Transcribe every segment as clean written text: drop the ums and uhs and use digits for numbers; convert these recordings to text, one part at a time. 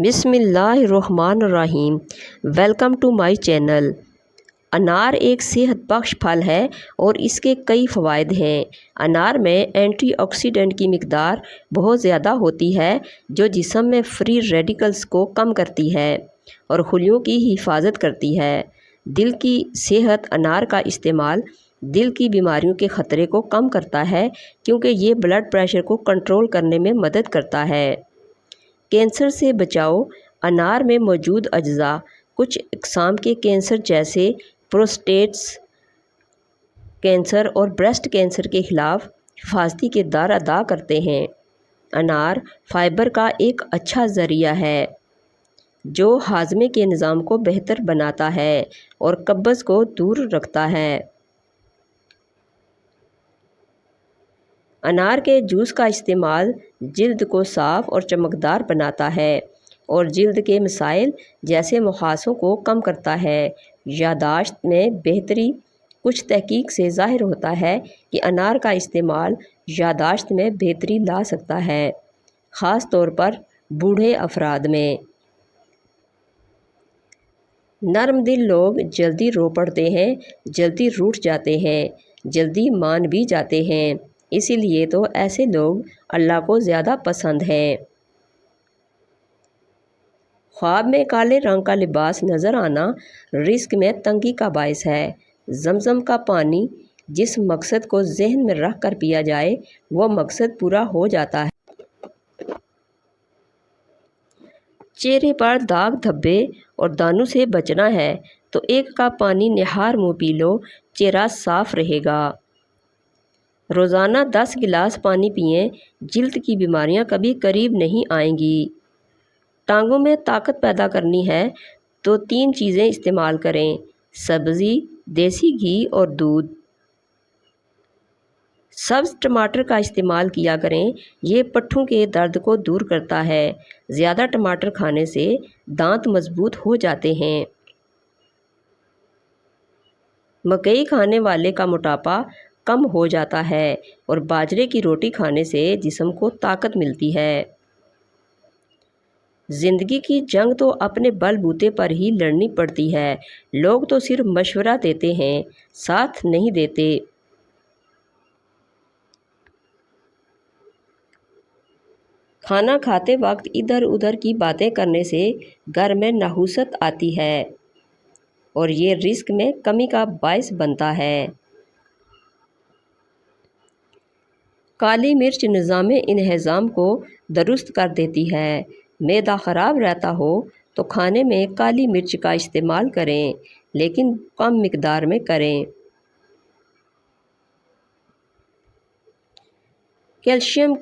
بسم اللہ الرحمن الرحیم۔ Welcome to my channel. انار ایک صحت بخش پھل ہے اور اس کے کئی فوائد ہیں۔ انار میں اینٹی آکسیڈنٹ کی مقدار بہت زیادہ ہوتی ہے جو جسم میں فری ریڈیکلز کو کم کرتی ہے اور خلیوں کی حفاظت کرتی ہے۔ دل کی صحت۔ انار کا استعمال دل کی بیماریوں کے خطرے کو کم کرتا ہے کیونکہ یہ بلڈ پریشر کو کنٹرول کرنے میں مدد کرتا ہے۔ کینسر سے بچاؤ۔ انار میں موجود اجزاء کچھ اقسام کے کینسر جیسے پروسٹیٹ کینسر اور بریسٹ کینسر کے خلاف حفاظتی کردار ادا کرتے ہیں۔ انار فائبر کا ایک اچھا ذریعہ ہے جو ہاضمے کے نظام کو بہتر بناتا ہے اور قبض کو دور رکھتا ہے۔ انار کے جوس کا استعمال جلد کو صاف اور چمکدار بناتا ہے اور جلد کے مسائل جیسے مخاصوں کو کم کرتا ہے۔ یادداشت میں بہتری۔ کچھ تحقیق سے ظاہر ہوتا ہے کہ انار کا استعمال یادداشت میں بہتری لا سکتا ہے، خاص طور پر بوڑھے افراد میں۔ نرم دل لوگ جلدی رو پڑتے ہیں، جلدی روٹھ جاتے ہیں، جلدی مان بھی جاتے ہیں، اسی لیے تو ایسے لوگ اللہ کو زیادہ پسند ہیں۔ خواب میں کالے رنگ کا لباس نظر آنا رزق میں تنگی کا باعث ہے۔ زمزم کا پانی جس مقصد کو ذہن میں رکھ کر پیا جائے وہ مقصد پورا ہو جاتا ہے۔ چہرے پر داغ دھبے اور دانوں سے بچنا ہے تو ایک کپ پانی نہار منہ پی لو، چہرہ صاف رہے گا۔ روزانہ 10 گلاس پانی پئیں، جلد کی بیماریاں کبھی قریب نہیں آئیں گی۔ ٹانگوں میں طاقت پیدا کرنی ہے تو 3 چیزیں استعمال کریں: سبزی، دیسی گھی اور دودھ۔ سبز ٹماٹر کا استعمال کیا کریں، یہ پٹھوں کے درد کو دور کرتا ہے۔ زیادہ ٹماٹر کھانے سے دانت مضبوط ہو جاتے ہیں۔ مکئی کھانے والے کا موٹاپا کم ہو جاتا ہے اور باجرے کی روٹی کھانے سے جسم کو طاقت ملتی ہے۔ زندگی کی جنگ تو اپنے بل بوتے پر ہی لڑنی پڑتی ہے۔ لوگ تو صرف مشورہ دیتے ہیں، ساتھ نہیں دیتے۔ کھانا کھاتے وقت ادھر ادھر کی باتیں کرنے سے گھر میں نحوست آتی ہے اور یہ رزق میں کمی کا باعث بنتا ہے۔ کالی مرچ نظام انہضام کو درست کر دیتی ہے۔ معدہ خراب رہتا ہو تو کھانے میں کالی مرچ کا استعمال کریں، لیکن کم مقدار میں کریں۔ کیلشیم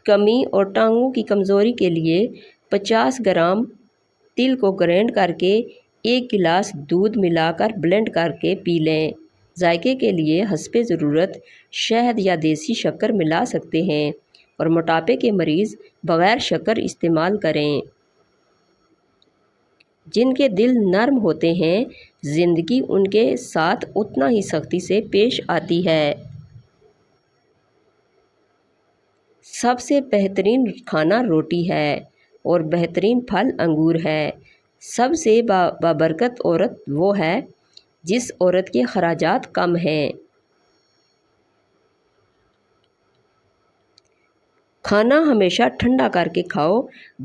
کمی اور ٹانگوں کی کمزوری کے لیے 50 گرام تل کو گرائنڈ کر کے 1 گلاس دودھ ملا کر بلینڈ کر کے پی لیں۔ ذائقے کے لیے حسب ضرورت شہد یا دیسی شکر ملا سکتے ہیں اور موٹاپے کے مریض بغیر شکر استعمال کریں۔ جن کے دل نرم ہوتے ہیں زندگی ان کے ساتھ اتنا ہی سختی سے پیش آتی ہے۔ سب سے بہترین کھانا روٹی ہے اور بہترین پھل انگور ہے۔ سب سے بابرکت عورت وہ ہے جس عورت کے اخراجات کم ہیں۔ کھانا ہمیشہ ٹھنڈا کر کے کھاؤ،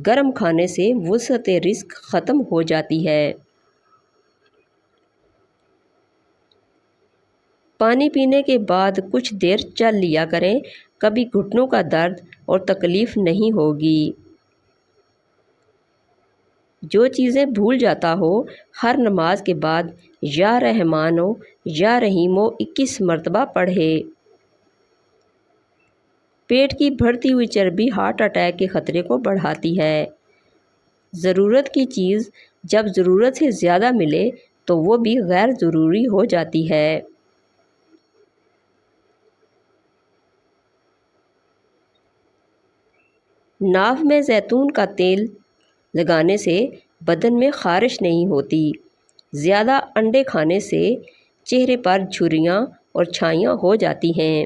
گرم کھانے سے وسعت رزق ختم ہو جاتی ہے۔ پانی پینے کے بعد کچھ دیر چل لیا کریں، کبھی گھٹنوں کا درد اور تکلیف نہیں ہوگی۔ جو چیزیں بھول جاتا ہو ہر نماز کے بعد یا رحمانو یا رحیمو 21 مرتبہ پڑھے۔ پیٹ کی بڑھتی ہوئی چربی ہارٹ اٹیک کے خطرے کو بڑھاتی ہے۔ ضرورت کی چیز جب ضرورت سے زیادہ ملے تو وہ بھی غیر ضروری ہو جاتی ہے۔ ناف میں زیتون کا تیل لگانے سے بدن میں خارش نہیں ہوتی۔ زیادہ انڈے کھانے سے چہرے پر جھریاں اور چھائیاں ہو جاتی ہیں۔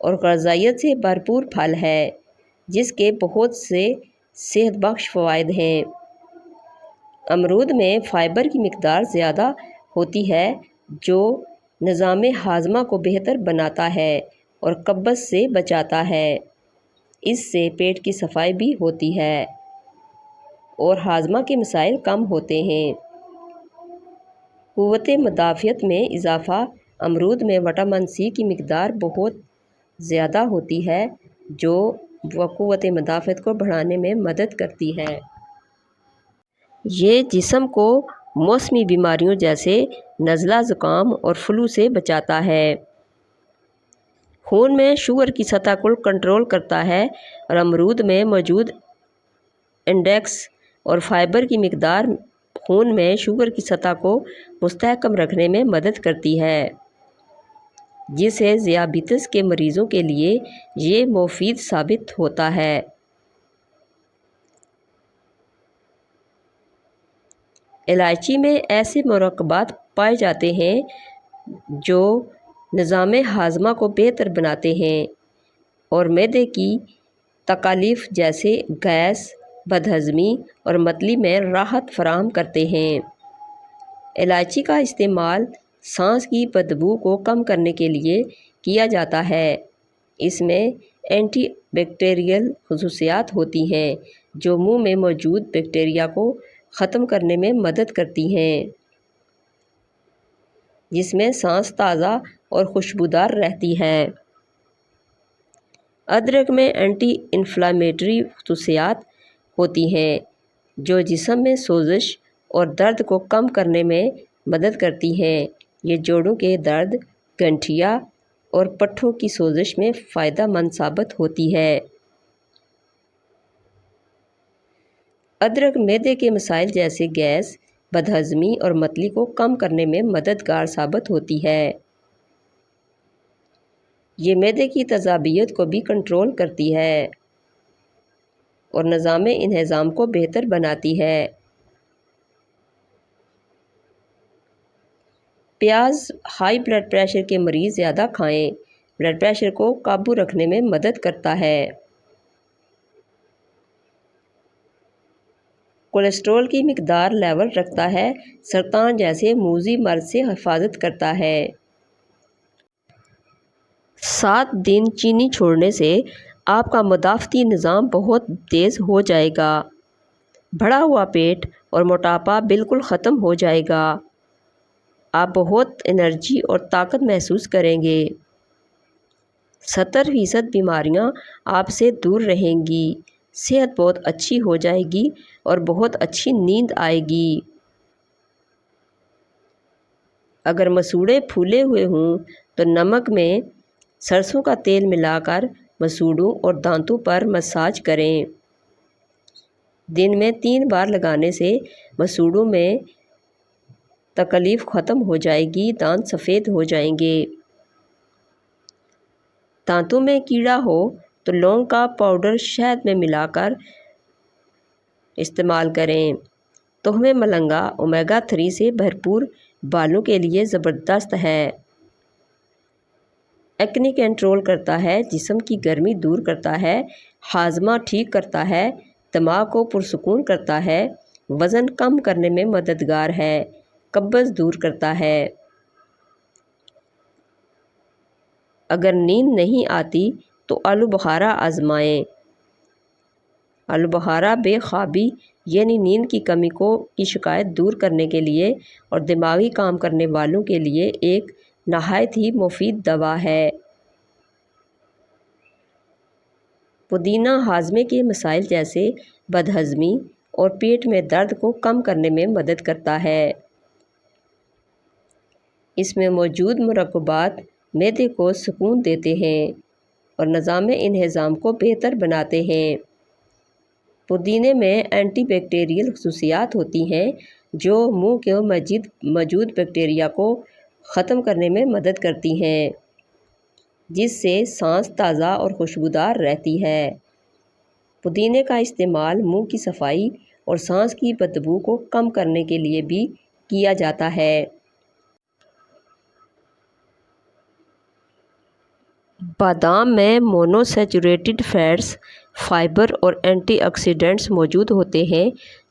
اور غذائیت سے بھرپور پھل ہے جس کے بہت سے صحت بخش فوائد ہیں۔ امرود میں فائبر کی مقدار زیادہ ہوتی ہے جو نظام ہاضمہ کو بہتر بناتا ہے اور قبض سے بچاتا ہے۔ اس سے پیٹ کی صفائی بھی ہوتی ہے اور ہاضمہ کے مسائل کم ہوتے ہیں۔ قوت مدافعت میں اضافہ، امرود میں وٹامن سی کی مقدار بہت زیادہ ہوتی ہے جو قوت مدافعت کو بڑھانے میں مدد کرتی ہے۔ یہ جسم کو موسمی بیماریوں جیسے نزلہ، زکام اور فلو سے بچاتا ہے۔ خون میں شوگر کی سطح کو کنٹرول کرتا ہے اور امرود میں موجود انڈیکس اور فائبر کی مقدار خون میں شوگر کی سطح کو مستحکم رکھنے میں مدد کرتی ہے، جس سے ذیابیطس کے مریضوں کے لیے یہ مفید ثابت ہوتا ہے۔ الائچی میں ایسے مرکبات پائے جاتے ہیں جو نظام ہاضمہ کو بہتر بناتے ہیں اور معدے کی تکالیف جیسے گیس، بدہضمی اور متلی میں راحت فراہم کرتے ہیں۔ الائچی کا استعمال سانس کی بدبو کو کم کرنے کے لیے کیا جاتا ہے۔ اس میں اینٹی بیکٹیریل خصوصیات ہوتی ہیں جو منہ میں موجود بیکٹیریا کو ختم کرنے میں مدد کرتی ہیں، جس میں سانس تازہ اور خوشبودار رہتی ہے۔ ادرک میں اینٹی انفلامیٹری خصوصیات ہوتی ہیں جو جسم میں سوزش اور درد کو کم کرنے میں مدد کرتی ہیں۔ یہ جوڑوں کے درد، گنٹھیا اور پٹھوں کی سوزش میں فائدہ مند ثابت ہوتی ہے۔ ادرک معدے کے مسائل جیسے گیس، بدہضمی اور متلی کو کم کرنے میں مددگار ثابت ہوتی ہے۔ یہ معدے کی تیزابیت کو بھی کنٹرول کرتی ہے اور نظام انہضام کو بہتر بناتی ہے۔ پیاز ہائی بلڈ پریشر کے مریض زیادہ کھائیں۔ بلڈ پریشر کو قابو رکھنے میں مدد کرتا ہے۔ کولیسٹرول کی مقدار لیول رکھتا ہے۔ سرطان جیسے موذی مرض سے حفاظت کرتا ہے۔ 7 دن چینی چھوڑنے سے آپ کا مدافعتی نظام بہت تیز ہو جائے گا۔ بڑھا ہوا پیٹ اور موٹاپا بالکل ختم ہو جائے گا۔ آپ بہت انرجی اور طاقت محسوس کریں گے۔ 70% بیماریاں آپ سے دور رہیں گی۔ صحت بہت اچھی ہو جائے گی اور بہت اچھی نیند آئے گی۔ اگر مسوڑھے پھولے ہوئے ہوں تو نمک میں سرسوں کا تیل ملا کر مسوڑھوں اور دانتوں پر مساج کریں۔ دن میں 3 بار لگانے سے مسوڑھوں میں تکلیف ختم ہو جائے گی، دانت سفید ہو جائیں گے۔ دانتوں میں کیڑا ہو تو لونگ کا پاؤڈر شہد میں ملا کر استعمال کریں۔ تخمِ ملنگا اومیگا 3 سے بھرپور بالوں کے لیے زبردست ہے۔ ایکنی کنٹرول کرتا ہے، جسم کی گرمی دور کرتا ہے، ہاضمہ ٹھیک کرتا ہے، دماغ کو پرسکون کرتا ہے، وزن کم کرنے میں مددگار ہے، قبض دور کرتا ہے۔ اگر نیند نہیں آتی تو آلو بخارا آزمائیں۔ آلو بخارا بے خوابی یعنی نیند کی کمی کی شکایت دور کرنے کے لیے اور دماغی کام کرنے والوں کے لیے ایک نہایت ہی مفید دوا ہے۔ پودینہ ہاضمے کے مسائل جیسے بدہضمی اور پیٹ میں درد کو کم کرنے میں مدد کرتا ہے۔ اس میں موجود مرکبات معدے کو سکون دیتے ہیں اور نظام انہضام کو بہتر بناتے ہیں۔ پودینے میں اینٹی بیکٹیریل خصوصیات ہوتی ہیں جو منہ کے موجود بیکٹیریا کو ختم کرنے میں مدد کرتی ہیں، جس سے سانس تازہ اور خوشبودار رہتی ہے۔ پودینے کا استعمال منہ کی صفائی اور سانس کی بدبو کو کم کرنے کے لیے بھی کیا جاتا ہے۔ بادام میں مونوسیچوریٹڈ فیٹس، فائبر اور اینٹی آکسیڈنٹس موجود ہوتے ہیں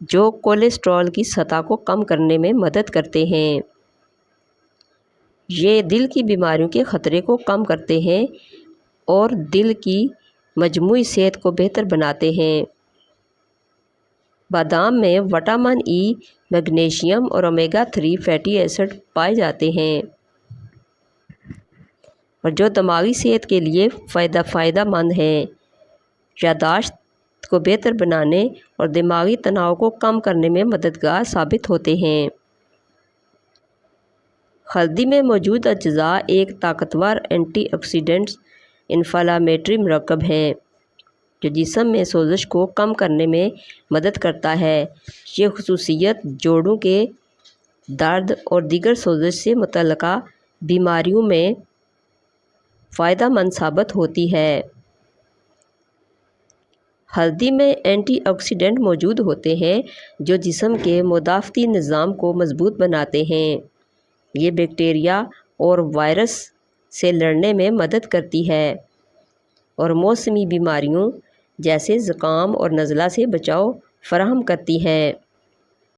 جو کولیسٹرول کی سطح کو کم کرنے میں مدد کرتے ہیں۔ یہ دل کی بیماریوں کے خطرے کو کم کرتے ہیں اور دل کی مجموعی صحت کو بہتر بناتے ہیں۔ بادام میں وٹامن ای، میگنیشیم اور اومیگا 3 فیٹی ایسڈ پائے جاتے ہیں اور جو دماغی صحت کے لیے فائدہ مند ہیں۔ یادداشت کو بہتر بنانے اور دماغی تناؤ کو کم کرنے میں مددگار ثابت ہوتے ہیں۔ ہلدی میں موجود اجزاء ایک طاقتور اینٹی آکسیڈنٹ انفلامیٹری مرکب ہیں جو جسم میں سوزش کو کم کرنے میں مدد کرتا ہے۔ یہ خصوصیت جوڑوں کے درد اور دیگر سوزش سے متعلقہ بیماریوں میں فائدہ مند ثابت ہوتی ہے۔ ہلدی میں اینٹی آکسیڈنٹ موجود ہوتے ہیں جو جسم کے مدافعتی نظام کو مضبوط بناتے ہیں۔ یہ بیکٹیریا اور وائرس سے لڑنے میں مدد کرتی ہے اور موسمی بیماریوں جیسے زکام اور نزلہ سے بچاؤ فراہم کرتی ہے۔